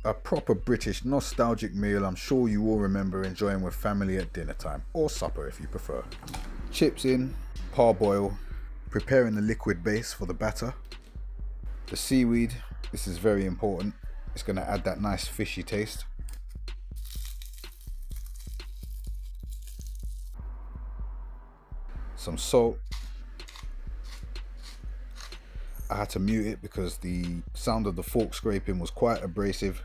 A proper British nostalgic meal I'm sure you all remember enjoying with family at dinner time, or supper if you prefer. Chips in, parboil, preparing the liquid base for the batter. The seaweed, this is very important. It's going to add that nice fishy taste. Some salt. I had to mute it because the sound of the fork scraping was quite abrasive.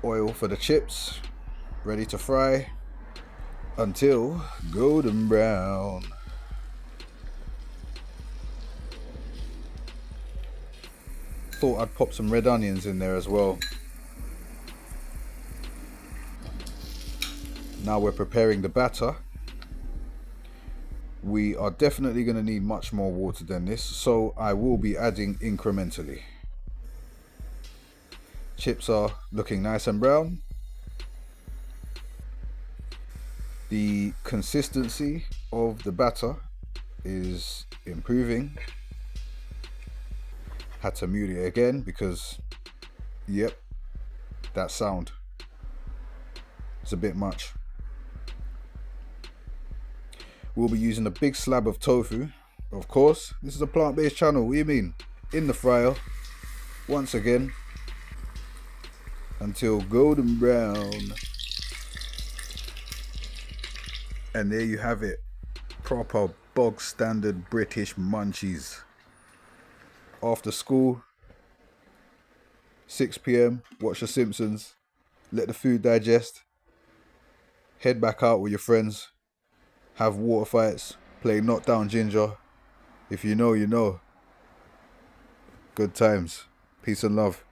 Oil for the chips, ready to fry until golden brown. Thought I'd pop some red onions in there as well. Now we're preparing the batter. We are definitely going to need much more water than this, so I will be adding incrementally. Chips are looking nice and brown. The consistency of the batter is improving. Had to mute it again because, yep, that sound. It's a bit much. We'll be using a big slab of tofu. Of course, this is a plant-based channel. What do you mean? In the fryer, once again, until golden brown. And there you have it. Proper bog standard British munchies. After school, 6 p.m, watch The Simpsons, let the food digest, head back out with your friends, have water fights, play knock down ginger. If you know, you know. Good times. Peace and love.